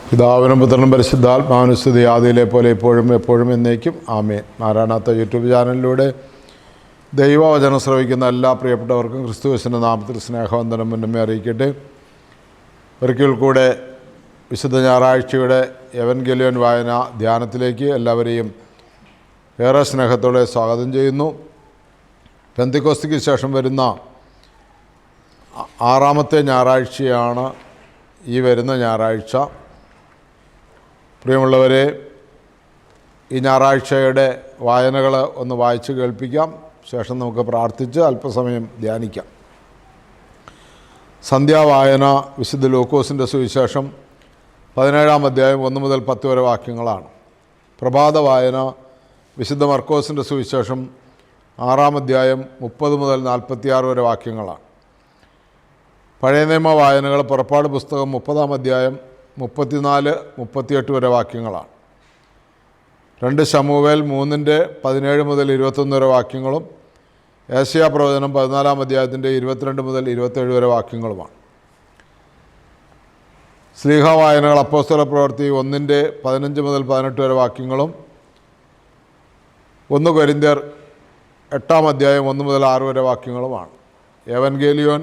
പിതാവിനും പുത്രനും പരിശുദ്ധാത്മാവിനും സ്തുതി, ആദിയിലെ പോലെ ഇപ്പോഴും എപ്പോഴും എന്നേക്കും ആമേൻ. മാരാനാത്ത യൂട്യൂബ് ചാനലിലൂടെ ദൈവവചനം ശ്രവിക്കുന്ന എല്ലാ പ്രിയപ്പെട്ടവർക്കും ക്രിസ്തുയേശുവിൻ്റെ നാമത്തിൽ സ്നേഹവന്ദനം മുന്നമേ അറിയിക്കട്ടെ. ഒരിക്കൽ കൂടെ വിശുദ്ധ ഞായറാഴ്ചയുടെ എവൻഗേലിയോൻ വായന ധ്യാനത്തിലേക്ക് എല്ലാവരെയും ഏറെ സ്നേഹത്തോടെ സ്വാഗതം ചെയ്യുന്നു. പെന്തക്കോസ്തിക്ക് ശേഷം വരുന്ന ആറാമത്തെ ഞായറാഴ്ചയാണ് ഈ വരുന്ന ഞായറാഴ്ച. പ്രിയമുള്ളവരെ, ഈ ഞായറാഴ്ചയുടെ വായനകൾ ഒന്ന് വായിച്ച് കേൾപ്പിക്കാം. ശേഷം നമുക്ക് പ്രാർത്ഥിച്ച് അല്പസമയം ധ്യാനിക്കാം. സന്ധ്യാവായന വിശുദ്ധ ലൂക്കോസിൻ്റെ സുവിശേഷം 17-ാം അധ്യായം 1 മുതൽ 10 വരെ വാക്യങ്ങളാണ്. പ്രഭാത വായന വിശുദ്ധ മർക്കോസിൻ്റെ സുവിശേഷം 6-ാം അധ്യായം 30 മുതൽ 46 വരെ വാക്യങ്ങളാണ്. പഴയ നിയമ വായനകൾ പുറപ്പാട് പുസ്തകം 30-ാം അധ്യായം 34-38 വരെ വാക്യങ്ങളാണ്. 2 ശമൂവേൽ 3-17 മുതൽ 21 വരെ വാക്യങ്ങളും ഏശയ്യാ പ്രവചനം 14-ാം അധ്യായത്തിൻ്റെ 22 മുതൽ 27 വരെ വാക്യങ്ങളുമാണ്. ശ്ലീഹ വായനകൾ അപ്പോസ്തല പ്രവൃത്തി 1-15 മുതൽ 18 വരെ വാക്യങ്ങളും 1 കൊരിന്ത്യർ 8-ാം അധ്യായം 1 മുതൽ 6 വരെ വാക്യങ്ങളുമാണ്. എവൻഗേലിയോൻ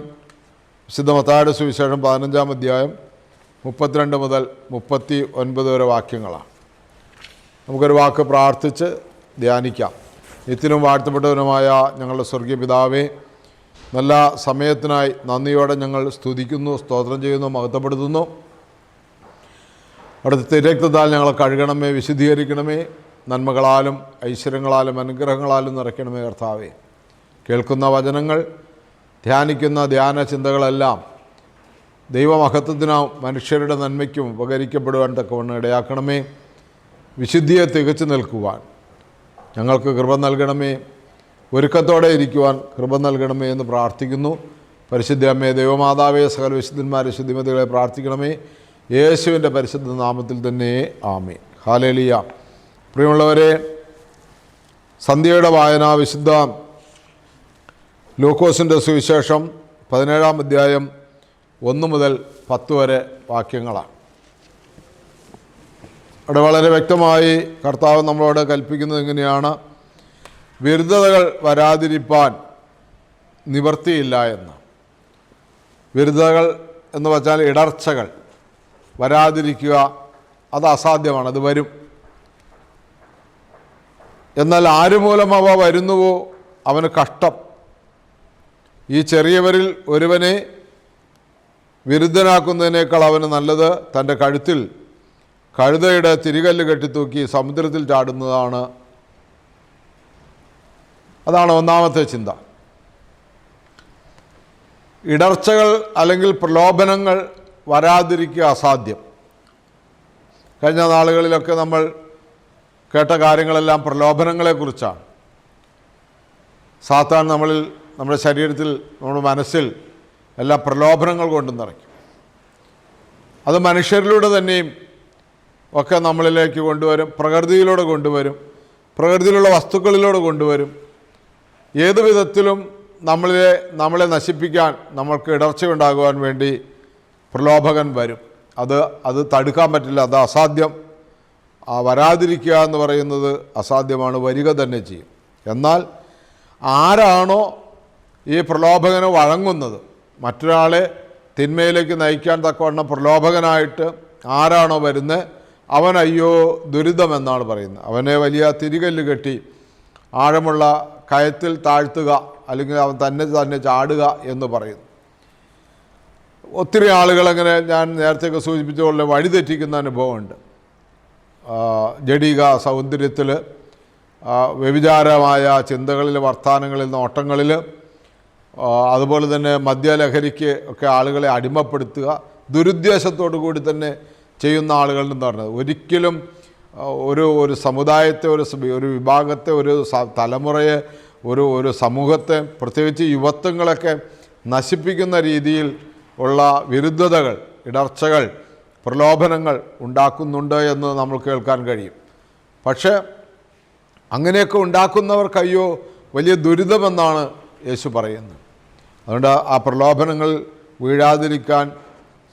വിശുദ്ധ മത്തായിയുടെ സുവിശേഷം 15-ാം അധ്യായം 32 മുതൽ 39 വരെ വാക്യങ്ങളാണ്. നമുക്കൊരു വാക്ക് പ്രാർത്ഥിച്ച് ധ്യാനിക്കാം. നിത്യനും വാഴ്ത്തപ്പെട്ടവനുമായ ഞങ്ങളുടെ സ്വർഗീയ പിതാവേ, നല്ല സമയത്തിനായി നന്ദിയോടെ ഞങ്ങൾ സ്തുതിക്കുന്നു, സ്തോത്രം ചെയ്യുന്നു, മഹത്വപ്പെടുത്തുന്നു. അവിടുത്തെ തിരക്തത്താൽ ഞങ്ങളെ കഴുകണമേ, വിശുദ്ധീകരിക്കണമേ, നന്മകളാലും ഐശ്വര്യങ്ങളാലും അനുഗ്രഹങ്ങളാലും നിറയ്ക്കണമേ കർത്താവേ. കേൾക്കുന്ന വചനങ്ങൾ, ധ്യാനിക്കുന്ന ധ്യാന ചിന്തകളെല്ലാം ദൈവമഹത്വത്തിനും മനുഷ്യരുടെ നന്മയ്ക്കും ഉപകരിക്കപ്പെടുവാൻ തക്കവണ്ണം ഇടയാക്കണമേ. വിശുദ്ധിയെ തികച്ചു നിൽക്കുവാൻ ഞങ്ങൾക്ക് കൃപ നൽകണമേ. ഒരുക്കത്തോടെ ഇരിക്കുവാൻ കൃപ നൽകണമേ എന്ന് പ്രാർത്ഥിക്കുന്നു. പരിശുദ്ധ അമ്മേ, ദൈവമാതാവേ, സകല വിശുദ്ധന്മാരെ ശുദ്ധിമതികളെ പ്രാർത്ഥിക്കണമേ. യേശുവിൻ്റെ പരിശുദ്ധ നാമത്തിൽ തന്നെ ആമേൻ. ഹല്ലേലൂയ. പ്രിയമുള്ളവരെ, സന്ധ്യയുടെ വായന വിശുദ്ധ ലൂക്കോസിൻ്റെ സുവിശേഷം 17-ാം അധ്യായം 1 മുതൽ 10 വരെ വാക്യങ്ങളാണ്. അവിടെ വളരെ വ്യക്തമായി കർത്താവ് നമ്മളോട് കൽപ്പിക്കുന്നത് എങ്ങനെയാണ്? വിരുദ്ധതകൾ വരാതിരിപ്പാൻ നിവർത്തിയില്ല എന്ന്. വിരുദ്ധതകൾ എന്ന് വച്ചാൽ ഇടർച്ചകൾ വരാതിരിക്കുക, അത് അസാധ്യമാണ്, അത് വരും. എന്നാൽ ആരുമൂലം അവ വരുന്നുവോ അവന് കഷ്ടം. ഈ ചെറിയവരിൽ ഒരുവനെ വിരുദ്ധനാക്കുന്നതിനേക്കാൾ അവന് നല്ലത് തൻ്റെ കഴുത്തിൽ കഴുതയുടെ തിരികല്ല് കെട്ടിത്തൂക്കി സമുദ്രത്തിൽ ചാടുന്നതാണ്. അതാണ് ഒന്നാമത്തെ ചിന്ത. ഇടർച്ചകൾ അല്ലെങ്കിൽ പ്രലോഭനങ്ങൾ വരാതിരിക്കുക അസാധ്യം. കഴിഞ്ഞ നാളുകളിലൊക്കെ നമ്മൾ കേട്ട കാര്യങ്ങളെല്ലാം പ്രലോഭനങ്ങളെക്കുറിച്ചാണ്. സാത്താൻ നമ്മുടെ ശരീരത്തിൽ, നമ്മുടെ മനസ്സിൽ എല്ലാ പ്രലോഭനങ്ങൾ കൊണ്ടും നിറയ്ക്കും. അത് മനുഷ്യരിലൂടെ തന്നെയും ഒക്കെ നമ്മളിലേക്ക് കൊണ്ടുവരും, പ്രകൃതിയിലൂടെ കൊണ്ടുവരും, പ്രകൃതിയിലുള്ള വസ്തുക്കളിലൂടെ കൊണ്ടുവരും. ഏതു വിധത്തിലും നമ്മളെ നശിപ്പിക്കാൻ, നമ്മൾക്ക് ഇടർച്ചയുണ്ടാകുവാൻ വേണ്ടി പ്രലോഭകൻ വരും. അത് തടുക്കാൻ പറ്റില്ല, അത് അസാധ്യം. വരാതിരിക്കുക എന്ന് പറയുന്നത് അസാധ്യമാണ്, വരിക തന്നെ ചെയ്യും. എന്നാൽ ആരാണോ ഈ പ്രലോഭകന് വഴങ്ങുന്നത്, മറ്റൊരാളെ തിന്മയിലേക്ക് നയിക്കാൻ തക്കവണ്ണം പ്രലോഭകനായിട്ട് ആരാണോ വരുന്നത്, അവൻ അയ്യോ ദുരിതമെന്നാണ് പറയുന്നത്. അവനെ വലിയ തിരികല്ല് കെട്ടി ആഴമുള്ള കയത്തിൽ താഴ്ത്തുക, അല്ലെങ്കിൽ അവൻ തന്നെ ചാടുക എന്ന് പറയുന്നു. ഒത്തിരി ആളുകളങ്ങനെ, ഞാൻ നേരത്തെയൊക്കെ സൂചിപ്പിച്ച പോലെ, വഴിതെറ്റിക്കുന്ന അനുഭവമുണ്ട്. ജഡിക സൗന്ദര്യത്തിൽ, വ്യഭിചാരമായ ചിന്തകളിൽ, വർത്തമാനങ്ങളിൽ, നോട്ടങ്ങളിൽ, അതുപോലെ തന്നെ മദ്യലഹരിക്ക് ഒക്കെ ആളുകളെ അടിമപ്പെടുത്തുക, ദുരുദ്ദേശത്തോടു കൂടി തന്നെ ചെയ്യുന്ന ആളുകളെന്ന് പറഞ്ഞത് ഒരിക്കലും ഒരു സമുദായത്തെ, ഒരു വിഭാഗത്തെ, ഒരു തലമുറയെ, ഒരു സമൂഹത്തെ, പ്രത്യേകിച്ച് യുവത്വങ്ങളൊക്കെ നശിപ്പിക്കുന്ന രീതിയിൽ ഉള്ള വിരുദ്ധതകൾ, ഇടർച്ചകൾ, പ്രലോഭനങ്ങൾ ഉണ്ടാക്കുന്നുണ്ട് എന്ന് നമ്മൾ കേൾക്കാൻ കഴിയും. പക്ഷേ അങ്ങനെയൊക്കെ ഉണ്ടാക്കുന്നവർക്ക് അയ്യോ വലിയ ദുരിതമെന്നാണ് യേശു പറയുന്നത്. അതുകൊണ്ട് ആ പ്രലോഭനങ്ങൾ വീഴാതിരിക്കാൻ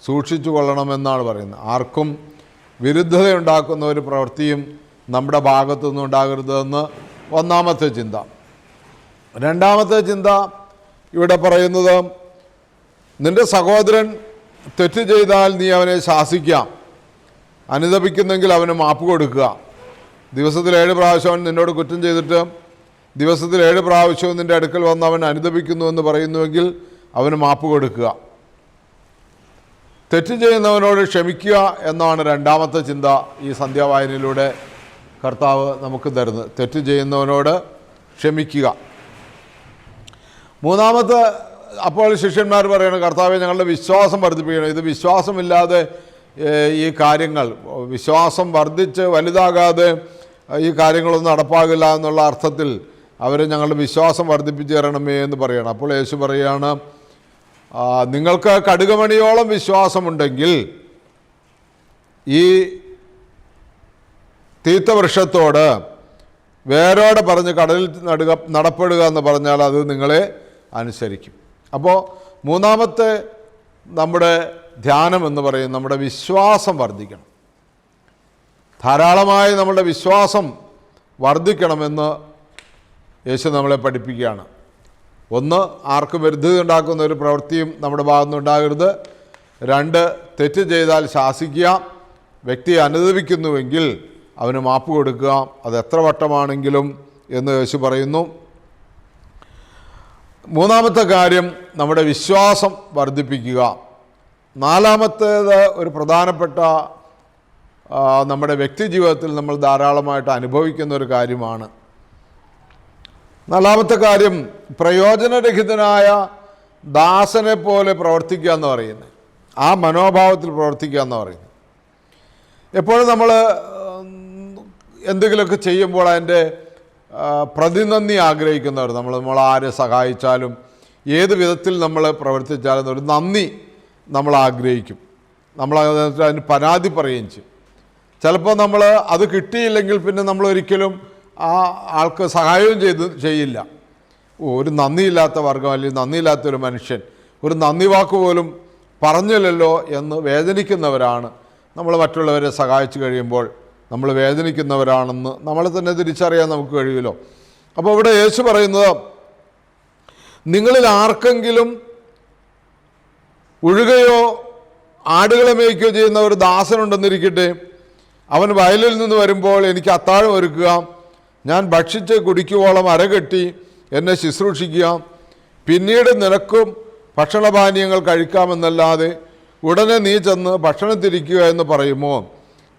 സൂക്ഷിച്ചു കൊള്ളണമെന്നാണ് പറയുന്നത്. ആർക്കും വിരുദ്ധതയുണ്ടാക്കുന്ന ഒരു പ്രവൃത്തിയും നമ്മുടെ ഭാഗത്തുനിന്ന് ഉണ്ടാകരുതെന്ന് ഒന്നാമത്തെ ചിന്ത. രണ്ടാമത്തെ ചിന്ത ഇവിടെ പറയുന്നത്, നിൻ്റെ സഹോദരൻ തെറ്റ് ചെയ്താൽ നീ അവനെ ശാസിക്കാം, അനുതപിക്കുന്നെങ്കിൽ അവന് മാപ്പ് കൊടുക്കുക. ദിവസത്തിൽ 7 പ്രാവശ്യം അവൻ നിന്നോട് കുറ്റം ചെയ്തിട്ട് ദിവസത്തിൽ 7 പ്രാവശ്യവും നിൻ്റെ അടുക്കൽ വന്ന് അവൻ അനുതപിക്കുന്നു എന്ന് പറയുന്നുവെങ്കിൽ അവന് മാപ്പ് കൊടുക്കുക. തെറ്റ് ചെയ്യുന്നവനോട് ക്ഷമിക്കുക എന്നാണ് രണ്ടാമത്തെ ചിന്ത ഈ സന്ധ്യാവായനയിലൂടെ കർത്താവ് നമുക്ക് തരുന്നത്. തെറ്റ് ചെയ്യുന്നവനോട് ക്ഷമിക്കുക. മൂന്നാമത്തെ, അപ്പോൾ ശിഷ്യന്മാർ പറയുന്നത്, കർത്താവെ ഞങ്ങളുടെ വിശ്വാസം വർദ്ധിപ്പിക്കണം. ഇത് വിശ്വാസമില്ലാതെ ഈ കാര്യങ്ങൾ, വിശ്വാസം വർദ്ധിച്ച് വലുതാകാതെ ഈ കാര്യങ്ങളൊന്നും നടപ്പാകില്ല എന്നുള്ള അർത്ഥത്തിൽ അവർ ഞങ്ങളുടെ വിശ്വാസം വർദ്ധിപ്പിച്ച് തരണമേ എന്ന് പറയണം. അപ്പോൾ യേശു പറയുകയാണ്, നിങ്ങൾക്ക് കടുകുമണിയോളം വിശ്വാസമുണ്ടെങ്കിൽ ഈ തീർത്ഥവൃക്ഷത്തോട് വേരോടെ പറഞ്ഞ് കടലിൽ നടപ്പെടുക എന്ന് പറഞ്ഞാൽ അത് നിങ്ങളെ അനുസരിക്കും. അപ്പോൾ മൂന്നാമത്തെ നമ്മുടെ ധ്യാനം എന്ന് പറയും, നമ്മുടെ വിശ്വാസം വർദ്ധിക്കണം. ധാരാളമായി നമ്മളുടെ വിശ്വാസം വർദ്ധിക്കണമെന്ന് യേശു നമ്മളെ പഠിപ്പിക്കുകയാണ്. ഒന്ന്, ആർക്കും വിരുദ്ധത ഉണ്ടാക്കുന്ന ഒരു പ്രവൃത്തിയും നമ്മുടെ ഭാഗത്തുനിന്ന് ഉണ്ടാകരുത്. 2, തെറ്റ് ചെയ്താൽ ശാസിക്കുക. വ്യക്തിയെ അനുദപിക്കുന്നുവെങ്കിൽ അവന് മാപ്പ് കൊടുക്കുക, അത് എത്ര വട്ടമാണെങ്കിലും എന്ന് യേശു പറയുന്നു. മൂന്നാമത്തെ കാര്യം നമ്മുടെ വിശ്വാസം വർദ്ധിപ്പിക്കുക. നാലാമത്തേത് ഒരു പ്രധാനപ്പെട്ട നമ്മുടെ വ്യക്തി ജീവിതത്തിൽ നമ്മൾ ധാരാളമായിട്ട് അനുഭവിക്കുന്ന ഒരു കാര്യമാണ്. നാലാമത്തെ കാര്യം പ്രയോജനരഹിതനായ ദാസനെ പോലെ പ്രവർത്തിക്കുക എന്ന് പറയുന്നത്, ആ മനോഭാവത്തിൽ പ്രവർത്തിക്കുക എന്ന് പറയുന്നത്. എപ്പോഴും നമ്മൾ എന്തെങ്കിലുമൊക്കെ ചെയ്യുമ്പോൾ അതിൻ്റെ പ്രതിനന്ദി ആഗ്രഹിക്കുന്നവർ, നമ്മൾ ആരെ സഹായിച്ചാലും ഏത് വിധത്തിൽ നമ്മൾ പ്രവർത്തിച്ചാലും ഒരു നന്ദി നമ്മൾ ആഗ്രഹിക്കും. നമ്മൾ അതിന് പരാതി പറയുകയും ചെയ്യും. ചിലപ്പോൾ നമ്മൾ അത് കിട്ടിയില്ലെങ്കിൽ പിന്നെ നമ്മൾ ഒരിക്കലും ആ ആൾക്ക് സഹായവും ചെയ്യില്ല. ഒരു നന്ദിയില്ലാത്ത വർഗം, അല്ലെങ്കിൽ നന്ദിയില്ലാത്തൊരു മനുഷ്യൻ, ഒരു നന്ദി വാക്ക് പോലും പറഞ്ഞില്ലല്ലോ എന്ന് വേദനിക്കുന്നവരാണ്. നമ്മൾ മറ്റുള്ളവരെ സഹായിച്ചു കഴിയുമ്പോൾ നമ്മൾ വേദനിക്കുന്നവരാണെന്ന് നമ്മളെ തന്നെ തിരിച്ചറിയാൻ നമുക്ക് കഴിയുമല്ലോ. അപ്പോൾ ഇവിടെ യേശു പറയുന്നത്, നിങ്ങളിൽ ആർക്കെങ്കിലും ഉഴുകയോ ആടുകളെ മേയ്ക്കുകയോ ചെയ്യുന്ന ഒരു ദാസനുണ്ടെന്നിരിക്കട്ടെ, അവൻ വയലിൽ നിന്ന് വരുമ്പോൾ എനിക്ക് അത്താഴം ഒരുക്കുക, ഞാൻ ഭക്ഷിച്ച് കുടിക്കുവോളം അരകെട്ടി എന്നെ ശുശ്രൂഷിക്കുക, പിന്നീട് നിനക്കും ഭക്ഷണപാനീയങ്ങൾ കഴിക്കാമെന്നല്ലാതെ ഉടനെ നീ ചെന്ന് ഭക്ഷണത്തിരിക്കുക എന്ന് പറയുമോ?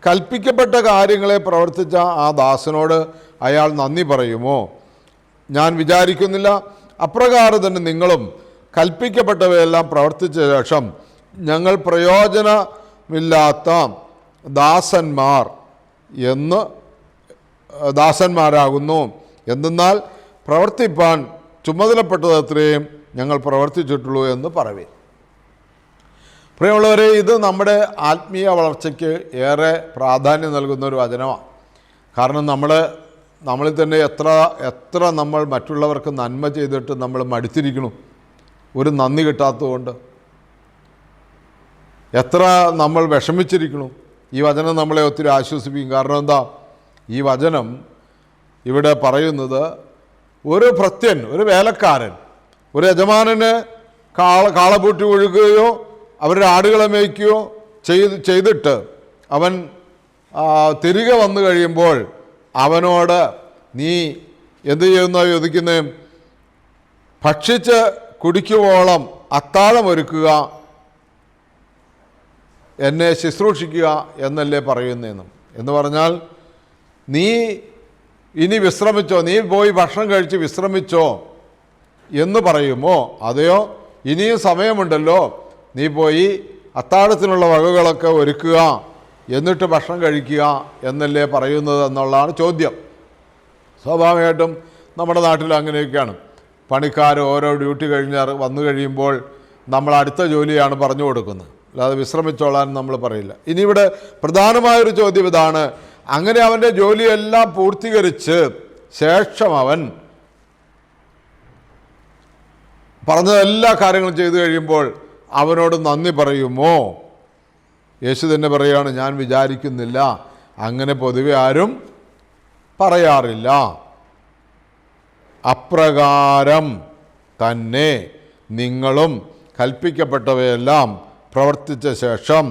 കൽപ്പിക്കപ്പെട്ട കാര്യങ്ങളെ പ്രവർത്തിച്ച ആ ദാസനോട് അയാൾ നന്ദി പറയുമോ? ഞാൻ വിചാരിക്കുന്നില്ല. അപ്രകാരം തന്നെ നിങ്ങളും കൽപ്പിക്കപ്പെട്ടവയെല്ലാം പ്രവർത്തിച്ച ശേഷം ഞങ്ങൾ പ്രയോജനമില്ലാത്ത ദാസന്മാരാകുന്നു. എന്തെന്നാൽ പ്രവർത്തിപ്പാൻ ചുമതലപ്പെട്ടതത്രയും ഞങ്ങൾ പ്രവർത്തിച്ചിട്ടുള്ളൂ എന്ന് പറവേ. പ്രിയമുള്ളവരെ, ഇത് നമ്മുടെ ആത്മീയ വളർച്ചയ്ക്ക് ഏറെ പ്രാധാന്യം നൽകുന്ന ഒരു വചനമാണ്. കാരണം നമ്മളിൽ തന്നെ എത്ര നമ്മൾ മറ്റുള്ളവർക്ക് നന്മ ചെയ്തിട്ട് നമ്മൾ മടുത്തിരിക്കണം, ഒരു നന്ദി കിട്ടാത്തതുകൊണ്ട് എത്ര നമ്മൾ വിഷമിച്ചിരിക്കണം. ഈ വചനം നമ്മളെ ഒത്തിരി ആശ്വസിപ്പിക്കും. കാരണം എന്താ, ഈ വചനം ഇവിടെ പറയുന്നത്, ഒരു ഭൃത്യൻ, ഒരു വേലക്കാരൻ, ഒരു യജമാനന് കാളപൂട്ടി ഒഴുകുകയോ അവരുടെ ആടുകളെ മേയ്ക്കുകയോ ചെയ്തിട്ട് അവൻ തിരികെ വന്നു കഴിയുമ്പോൾ അവനോട് നീ എന്ത് ചെയ്യുന്നോ ചോദിക്കുന്നത്, ഭക്ഷിച്ച് കുടിക്കുവോളം അത്താഴം ഒരുക്കുക, എന്നെ ശുശ്രൂഷിക്കുക എന്നല്ലേ പറയുന്നതെന്നും. എന്ന് പറഞ്ഞാൽ നീ ഇനി വിശ്രമിച്ചോ, നീ പോയി ഭക്ഷണം കഴിച്ച് വിശ്രമിച്ചോ എന്ന് പറയുമോ? അതെയോ ഇനിയും സമയമുണ്ടല്ലോ, നീ പോയി അത്താഴത്തിനുള്ള വകകളൊക്കെ ഒരുക്കുക, എന്നിട്ട് ഭക്ഷണം കഴിക്കുക എന്നല്ലേ പറയുന്നത് എന്നുള്ളതാണ് ചോദ്യം. സ്വാഭാവികമായിട്ടും നമ്മുടെ നാട്ടിൽ അങ്ങനെയൊക്കെയാണ്. പണിക്കാർ ഓരോ ഡ്യൂട്ടി വന്നു കഴിയുമ്പോൾ നമ്മൾ അടുത്ത ജോലിയാണ് പറഞ്ഞു കൊടുക്കുന്നത്, അല്ലാതെ വിശ്രമിച്ചോളാൻ നമ്മൾ പറയില്ല. ഇനി ഇവിടെ പ്രധാനമായൊരു ചോദ്യം ഇതാണ്, അങ്ങനെ അവൻ്റെ ജോലിയെല്ലാം പൂർത്തീകരിച്ച് ശേഷം അവൻ പറഞ്ഞ എല്ലാ കാര്യങ്ങളും ചെയ്തു കഴിയുമ്പോൾ അവനോട് നന്ദി പറയുമോ? യേശു തന്നെ പറയുകയാണ്, ഞാൻ വിചാരിക്കുന്നില്ല, അങ്ങനെ പൊതുവെ ആരും പറയാറില്ല. അപ്രകാരം തന്നെ നിങ്ങളും കൽപ്പിക്കപ്പെട്ടവയെല്ലാം പ്രവർത്തിച്ച ശേഷം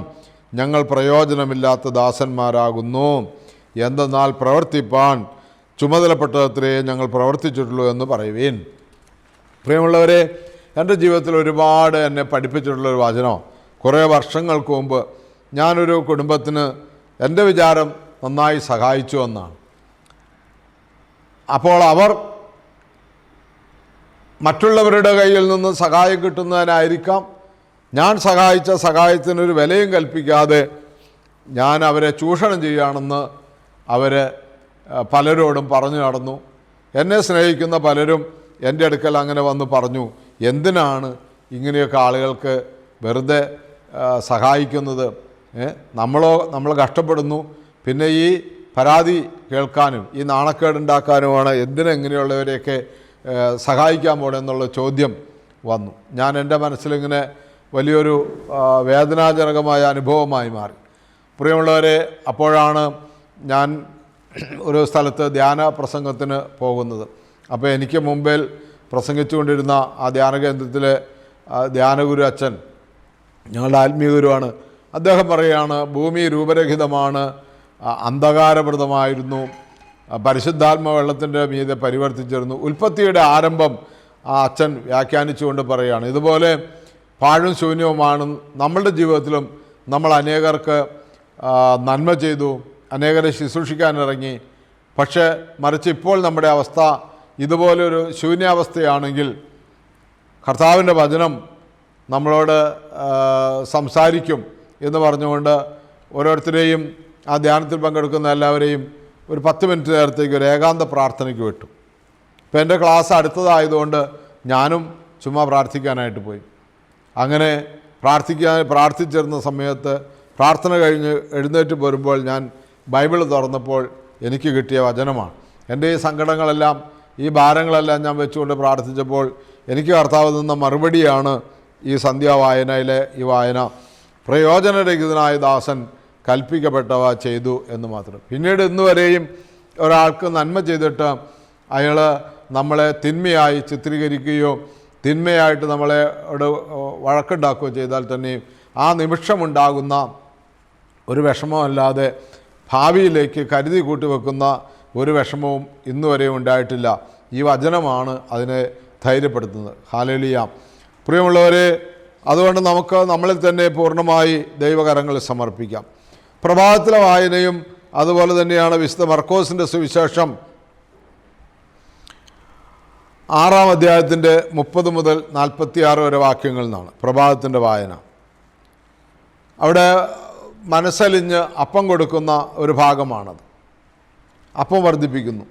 ഞങ്ങൾ പ്രയോജനമില്ലാത്ത ദാസന്മാരാകുന്നു. എന്തെന്നാൽ പ്രവർത്തിപ്പാൻ ചുമതലപ്പെട്ടത്രേ ഞങ്ങൾ പ്രവർത്തിച്ചിട്ടുള്ളൂ എന്ന് പറയുവീൻ. പ്രിയമുള്ളവരെ, എൻ്റെ ജീവിതത്തിൽ ഒരുപാട് എന്നെ പഠിപ്പിച്ചിട്ടുള്ളൊരു വചനം, കുറേ വർഷങ്ങൾക്ക് മുമ്പ് ഞാനൊരു കുടുംബത്തിന് എൻ്റെ വിചാരം നന്നായി സഹായിച്ചു എന്നാണ്. അപ്പോൾ അവർ മറ്റുള്ളവരുടെ കയ്യിൽ നിന്ന് സഹായം കിട്ടുന്നതിനായിരിക്കാം ഞാൻ സഹായിച്ച സഹായത്തിനൊരു വിലയും കൽപ്പിക്കാതെ ഞാൻ അവരെ ചൂഷണം ചെയ്യുകയാണെന്ന് അവർ പലരോടും പറഞ്ഞു നടന്നു. എന്നെ സ്നേഹിക്കുന്ന പലരും എൻ്റെ അടുക്കൽ അങ്ങനെ വന്ന് പറഞ്ഞു, എന്തിനാണ് ഇങ്ങനെയൊക്കെ ആളുകൾക്ക് വെറുതെ സഹായിക്കുന്നത്? നമ്മൾ കഷ്ടപ്പെടുന്നു, പിന്നെ ഈ പരാതി കേൾക്കാനും ഈ നാണക്കേടുണ്ടാക്കാനുമാണ് എന്തിനെങ്ങനെയുള്ളവരെയൊക്കെ സഹായിക്കാൻ പോണെന്നുള്ള ചോദ്യം വന്നു. ഞാൻ എൻ്റെ മനസ്സിലിങ്ങനെ വലിയൊരു വേദനാജനകമായ അനുഭവമായി മാറി. പ്രിയമുള്ളവരെ, അപ്പോഴാണ് ഞാൻ ഒരു സ്ഥലത്ത് ധ്യാന പ്രസംഗത്തിന് പോകുന്നത്. അപ്പോൾ എനിക്ക് മുമ്പിൽ പ്രസംഗിച്ചുകൊണ്ടിരുന്ന ആ ധ്യാന കേന്ദ്രത്തിലെ ധ്യാനഗുരു അച്ഛൻ, ഞങ്ങളുടെ ആത്മീയ ഗുരുവാണ്, അദ്ദേഹം പറയുകയാണ്, ഭൂമി രൂപരഹിതമാണ്, അന്ധകാരപ്രദമായിരുന്നു, പരിശുദ്ധാത്മ വെള്ളത്തിൻ്റെ മീതെ പരിവർത്തിച്ചിരുന്നു. ഉൽപ്പത്തിയുടെ ആരംഭം ആ അച്ഛൻ വ്യാഖ്യാനിച്ചുകൊണ്ട് പറയുകയാണ്, ഇതുപോലെ പാഴും ശൂന്യവുമാണ് നമ്മളുടെ ജീവിതത്തിലും. നമ്മൾ അനേകർക്ക് നന്മ ചെയ്തു, അനേകരെ ശുശ്രൂഷിക്കാനിറങ്ങി, പക്ഷേ മറിച്ച് ഇപ്പോൾ നമ്മുടെ അവസ്ഥ ഇതുപോലൊരു ശൂന്യാവസ്ഥയാണെങ്കിൽ കർത്താവിൻ്റെ വചനം നമ്മളോട് സംസാരിക്കും എന്ന് പറഞ്ഞുകൊണ്ട് ഓരോരുത്തരെയും ആ ധ്യാനത്തിൽ പങ്കെടുക്കുന്ന എല്ലാവരെയും ഒരു 10 മിനിറ്റ് നേരത്തേക്ക് ഒരു ഏകാന്ത പ്രാർത്ഥനയ്ക്ക് വിട്ടു. ഇപ്പോൾ എൻ്റെ ക്ലാസ് അടുത്തതായതുകൊണ്ട് ഞാനും ചുമ്മാ പ്രാർത്ഥിക്കാനായിട്ട് പോയി. അങ്ങനെ പ്രാർത്ഥിച്ചിരുന്ന സമയത്ത് പ്രാർത്ഥന കഴിഞ്ഞ് എഴുന്നേറ്റ് പോരുമ്പോൾ ഞാൻ ബൈബിൾ തുറന്നപ്പോൾ എനിക്ക് കിട്ടിയ വചനമാണ്. എൻ്റെ ഈ സങ്കടങ്ങളെല്ലാം, ഈ ഭാരങ്ങളെല്ലാം ഞാൻ വെച്ചുകൊണ്ട് പ്രാർത്ഥിച്ചപ്പോൾ എനിക്ക് കർത്താവ് നിന്ന മറുപടിയാണ് ഈ സന്ധ്യാവായനയിലെ ഈ വായന. പ്രയോജനരഹിതനായ ദാസൻ കൽപ്പിക്കപ്പെട്ടവ ചെയ്തു എന്ന് മാത്രം. പിന്നീട് ഇന്നുവരെയും ഒരാൾക്ക് നന്മ ചെയ്തിട്ട് അയാൾ നമ്മളെ തിന്മയായി ചിത്രീകരിക്കുകയോ തിന്മയായിട്ട് നമ്മളെ വഴക്കുണ്ടാക്കുകയോ ചെയ്താൽ തന്നെയും ആ നിമിഷമുണ്ടാകുന്ന ഒരു വിഷമമല്ലാതെ ഭാവിയിലേക്ക് കരുതി കൂട്ടി വെക്കുന്ന ഒരു വിഷമവും ഇന്നുവരെയും ഉണ്ടായിട്ടില്ല. ഈ വചനമാണ് അതിനെ ധൈര്യപ്പെടുത്തുന്നത്. ഹല്ലേലൂയ. പ്രിയമുള്ളവരെ, അതുകൊണ്ട് നമുക്ക് നമ്മളിൽ തന്നെ പൂർണ്ണമായി ദൈവകരങ്ങളിൽ സമർപ്പിക്കാം. പ്രഭാതത്തിലെ വായനയും അതുപോലെ തന്നെയാണ് വിശുദ്ധ മർക്കോസിൻ്റെ സുവിശേഷം 6-ാം അധ്യായത്തിൻ്റെ 30 മുതൽ 46 വരെ വാക്യങ്ങളിൽ നിന്നാണ് പ്രഭാതത്തിൻ്റെ വായന. അവിടെ മനസ്സലിഞ്ഞ് അപ്പം കൊടുക്കുന്ന ഒരു ഭാഗമാണത്. അപ്പം വർദ്ധിപ്പിക്കുന്നു.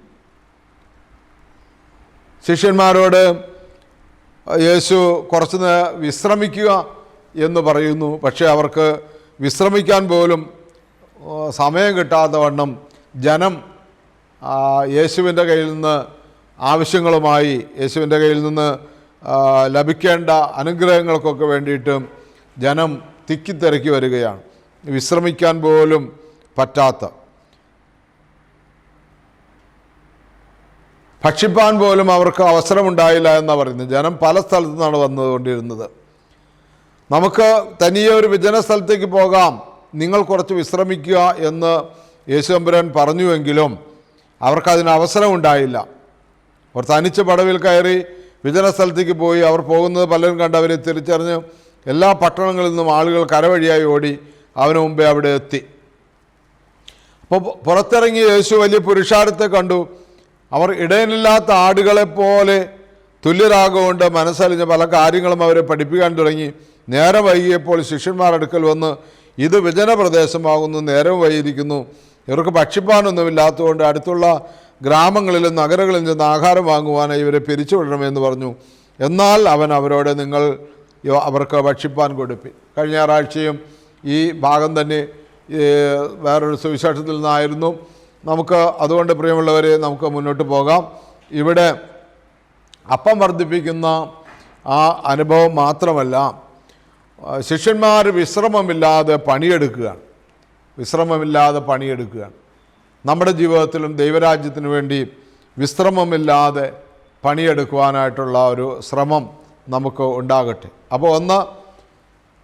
ശിഷ്യന്മാരോട് യേശു കുറച്ച് വിശ്രമിക്കുക എന്ന് പറയുന്നു. പക്ഷേ അവർക്ക് വിശ്രമിക്കാൻ പോലും സമയം കിട്ടാത്ത വണ്ണം ജനം യേശുവിൻ്റെ കയ്യിൽ നിന്ന് ആവശ്യങ്ങളുമായി, യേശുവിൻ്റെ കയ്യിൽ നിന്ന് ലഭിക്കേണ്ട അനുഗ്രഹങ്ങൾക്കൊക്കെ വേണ്ടിയിട്ട് ജനം തിക്കിത്തിരക്കി വരികയാണ്. വിശ്രമിക്കാൻ പോലും പറ്റാത്ത, ഭക്ഷിപ്പാൻ പോലും അവർക്ക് അവസരമുണ്ടായില്ല എന്നാണ് പറയുന്നത്. ജനം പല സ്ഥലത്തു നിന്നാണ് വന്നുകൊണ്ടിരുന്നത്. നമുക്ക് തനിയെ ഒരു വിജന സ്ഥലത്തേക്ക് പോകാം, നിങ്ങൾ കുറച്ച് വിശ്രമിക്കുക എന്ന് യേശു തമ്പുരാൻ പറഞ്ഞുവെങ്കിലും അവർക്കതിന് അവസരമുണ്ടായില്ല. അവർ തനിച്ച് പടവിൽ കയറി വിജന സ്ഥലത്തേക്ക് പോയി. അവർ പോകുന്നത് പലരും കണ്ട് അവരെ തിരിച്ചറിഞ്ഞ് എല്ലാ പട്ടണങ്ങളിൽ നിന്നും ആളുകൾ കരവഴിയായി ഓടി അവന് മുമ്പേ അവിടെ എത്തി. അപ്പോൾ പുറത്തിറങ്ങി യേശു വലിയ പുരുഷാരത്തെ കണ്ടു. അവർ ഇടയനില്ലാത്ത ആടുകളെപ്പോലെ തുല്യരാകൊണ്ട് മനസ്സലിഞ്ഞ പല കാര്യങ്ങളും അവരെ പഠിപ്പിക്കാൻ തുടങ്ങി. നേരം വൈകിയപ്പോൾ ശിഷ്യന്മാർ അടുക്കൽ വന്ന്, ഇത് വിജനപ്രദേശമാകുന്നു, നേരം വൈകിയിരിക്കുന്നു, ഇവർക്ക് ഭക്ഷിപ്പാനൊന്നുമില്ലാത്തതുകൊണ്ട് അടുത്തുള്ള ഗ്രാമങ്ങളിലും നഗരങ്ങളിൽ നിന്ന് ആഹാരം വാങ്ങുവാനായി ഇവരെ പിരിച്ചുവിടണമെന്ന് പറഞ്ഞു. എന്നാൽ അവൻ അവരോട്, നിങ്ങൾ അവർക്ക് ഭക്ഷിപ്പാൻ കൊടുപ്പി. കഴിഞ്ഞ ഞായറാഴ്ചയും ഈ ഭാഗം തന്നെ വേറൊരു സുവിശേഷത്തിൽ നിന്നായിരുന്നു. നമുക്ക് അതുകൊണ്ട് പ്രിയമുള്ളവരെ നമുക്ക് മുന്നോട്ട് പോകാം. ഇവിടെ അപ്പം വർദ്ധിപ്പിക്കുന്ന ആ അനുഭവം മാത്രമല്ല, ശിഷ്യന്മാർ വിശ്രമമില്ലാതെ പണിയെടുക്കുകയാണ്. നമ്മുടെ ജീവിതത്തിലും ദൈവരാജ്യത്തിന് വേണ്ടി വിശ്രമമില്ലാതെ പണിയെടുക്കുവാനായിട്ടുള്ള ഒരു ശ്രമം നമുക്ക് ഉണ്ടാകട്ടെ. അപ്പോൾ ഒന്ന്,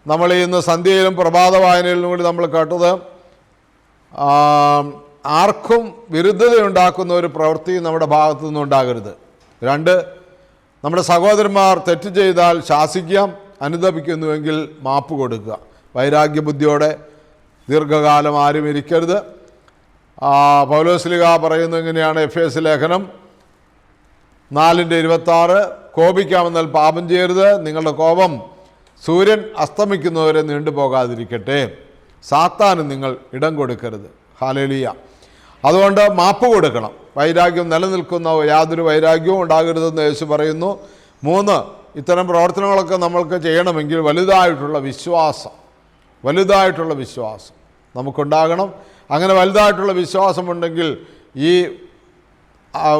നമ്മൾ ഇന്ന് സന്ധ്യയിലും പ്രഭാത വായനയിലും കൂടി നമ്മൾ കേട്ടത്, ആർക്കും വിരുദ്ധതയുണ്ടാക്കുന്ന ഒരു പ്രവൃത്തി നമ്മുടെ ഭാഗത്തു നിന്നുണ്ടാകരുത്. 2, നമ്മുടെ സഹോദരന്മാർ തെറ്റ് ചെയ്താൽ ശാസിക്കാം, അനുതപിക്കുന്നുവെങ്കിൽ മാപ്പ് കൊടുക്കുക. വൈരാഗ്യബുദ്ധിയോടെ ദീർഘകാലം ആരും ഇരിക്കരുത്. പൗലോസ്ലീഹ പറയുന്നത് ഇങ്ങനെയാണ്, എഫേസ്യ ലേഖനം 4:26, കോപിക്കാമെന്നാൽ പാപം ചെയ്യരുത്, നിങ്ങളുടെ കോപം സൂര്യൻ അസ്തമിക്കുന്നവരെ നീണ്ടുപോകാതിരിക്കട്ടെ, സാത്താന് നിങ്ങൾ ഇടം കൊടുക്കരുത്. ഹല്ലേലൂയ. അതുകൊണ്ട് മാപ്പ് കൊടുക്കണം. വൈരാഗ്യം നിലനിൽക്കുന്ന യാതൊരു വൈരാഗ്യവും ഉണ്ടാകരുതെന്ന് യേശു പറയുന്നു. 3, ഇത്തരം പ്രവർത്തനങ്ങളൊക്കെ നമ്മൾക്ക് ചെയ്യണമെങ്കിൽ വലുതായിട്ടുള്ള വിശ്വാസം നമുക്കുണ്ടാകണം. അങ്ങനെ വലുതായിട്ടുള്ള വിശ്വാസമുണ്ടെങ്കിൽ ഈ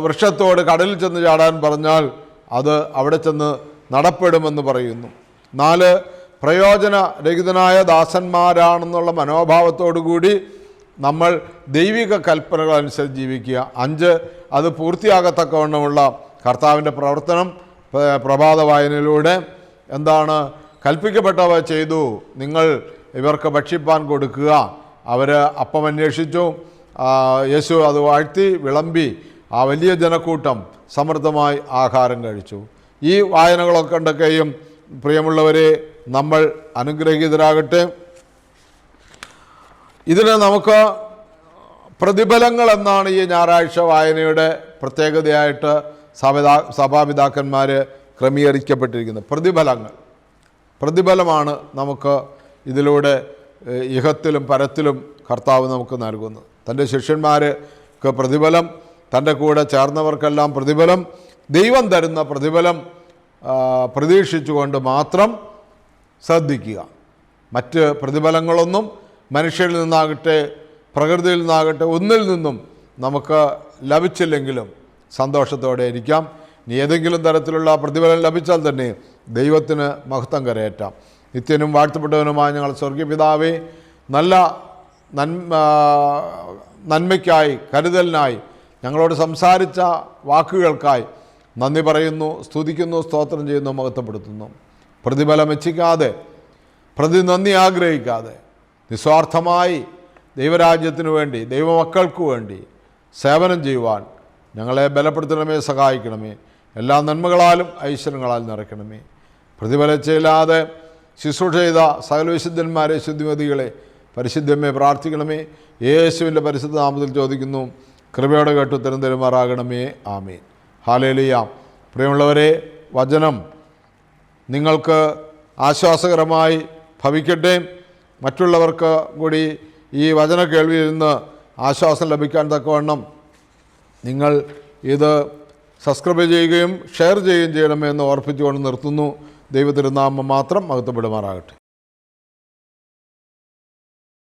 വൃക്ഷത്തോട് കടലിൽ ചെന്ന് ചാടാൻ പറഞ്ഞാൽ അത് അവിടെ ചെന്ന് നടപ്പെടുമെന്ന് പറയുന്നു. 4, പ്രയോജനരഹിതനായ ദാസന്മാരാണെന്നുള്ള മനോഭാവത്തോടു കൂടി നമ്മൾ ദൈവിക കൽപ്പനകൾ അനുസരിച്ച് ജീവിക്കുക. 5, അത് പൂർത്തിയാകത്തക്കവണ്ണമുള്ള കർത്താവിൻ്റെ പ്രവർത്തനം പ്രഭാത വായനയിലൂടെ എന്താണ്? കൽപ്പിക്കപ്പെട്ടവ ചെയ്തു, നിങ്ങൾ ഇവർക്ക് ഭക്ഷിപ്പാൻ കൊടുക്കുക. അവർ അപ്പം അന്വേഷിച്ചു, യേശു അത് വാഴ്ത്തി വിളമ്പി ആ വലിയ ജനക്കൂട്ടം സമൃദ്ധമായി ആഹാരം കഴിച്ചു. ഈ വായനകളൊക്കെ ഉണ്ടൊക്കെയും പ്രിയമുള്ളവരെ നമ്മൾ അനുഗ്രഹീതരാകട്ടെ. ഇതിന് നമുക്ക് പ്രതിഫലങ്ങൾ എന്നാണ് ഈ ഞായറാഴ്ച വായനയുടെ പ്രത്യേകതയായിട്ട് സഭാപിതാക്കന്മാർ ക്രമീകരിക്കപ്പെട്ടിരിക്കുന്നത്. പ്രതിഫലമാണ് നമുക്ക് ഇതിലൂടെ ഇഹത്തിലും പരത്തിലും കർത്താവ് നമുക്ക് നൽകുന്നത്. തൻ്റെ ശിഷ്യന്മാർക്ക് പ്രതിഫലം, തൻ്റെ കൂടെ ചേർന്നവർക്കെല്ലാം പ്രതിഫലം, ദൈവം തരുന്ന പ്രതിഫലം പ്രതീക്ഷിച്ചുകൊണ്ട് മാത്രം ശ്രദ്ധിക്കുക. മറ്റ് പ്രതിഫലങ്ങളൊന്നും മനുഷ്യരിൽ നിന്നാകട്ടെ പ്രകൃതിയിൽ നിന്നാകട്ടെ ഒന്നിൽ നിന്നും നമുക്ക് ലഭിച്ചില്ലെങ്കിലും സന്തോഷത്തോടെ ഇരിക്കാം. ഇനി ഏതെങ്കിലും തരത്തിലുള്ള പ്രതിഫലം ലഭിച്ചാൽ തന്നെ ദൈവത്തിന് മഹത്വം കരയേറ്റാം. നിത്യനും വാഴ്ത്തപ്പെട്ടവനുമായ ഞങ്ങൾ സ്വർഗീയ പിതാവേ, നല്ല നന്മയ്ക്കായി കരുതലിനായി ഞങ്ങളോട് സംസാരിച്ച വാക്കുകൾക്കായി നന്ദി പറയുന്നു, സ്തുതിക്കുന്നു, സ്തോത്രം ചെയ്യുന്നു, മഹത്വപ്പെടുത്തുന്നു. പ്രതിഫലം ഇച്ഛിക്കാതെ, പ്രതിനന്ദി ആഗ്രഹിക്കാതെ നിസ്വാർത്ഥമായി ദൈവരാജ്യത്തിനു വേണ്ടി, ദൈവമക്കൾക്ക് വേണ്ടി സേവനം ചെയ്യുവാൻ ഞങ്ങളെ ബലപ്പെടുത്തണമേ, സഹായിക്കണമേ. എല്ലാ നന്മകളാലും ഐശ്വര്യങ്ങളാലും നിറയ്ക്കണമേ. പ്രതിഫലമില്ലാതെ ശുശ്രൂഷ ചെയ്ത സകല വിശുദ്ധന്മാരെ, ശുദ്ധിമതികളെ പരിശുദ്ധമേ പ്രാർത്ഥിക്കണമേ. യേശുവിൻ്റെ പരിശുദ്ധ നാമത്തിൽ ചോദിക്കുന്നു, കൃപയോടെ കേട്ട് ഉത്തരം തരുമാറാകണമേ. ആമേൻ. ഹല്ലേലൂയ. പ്രിയമുള്ളവരെ, വചനം നിങ്ങൾക്ക് ആശ്വാസകരമായി ഭവിക്കട്ടെ. മറ്റുള്ളവർക്ക് കൂടി ഈ വചന കേൾവിയിൽ നിന്ന് ആശ്വാസം ലഭിക്കാൻ തക്കവണ്ണം നിങ്ങൾ ഇത് സബ്സ്ക്രൈബ് ചെയ്യുകയും ഷെയർ ചെയ്യുകയും ചെയ്യണമെന്ന് ഓർപ്പിച്ചുകൊണ്ട് നിർത്തുന്നു. ദൈവത്തിരുനാമം മാത്രം മഹത്വപ്പെടുമാറാകട്ടെ.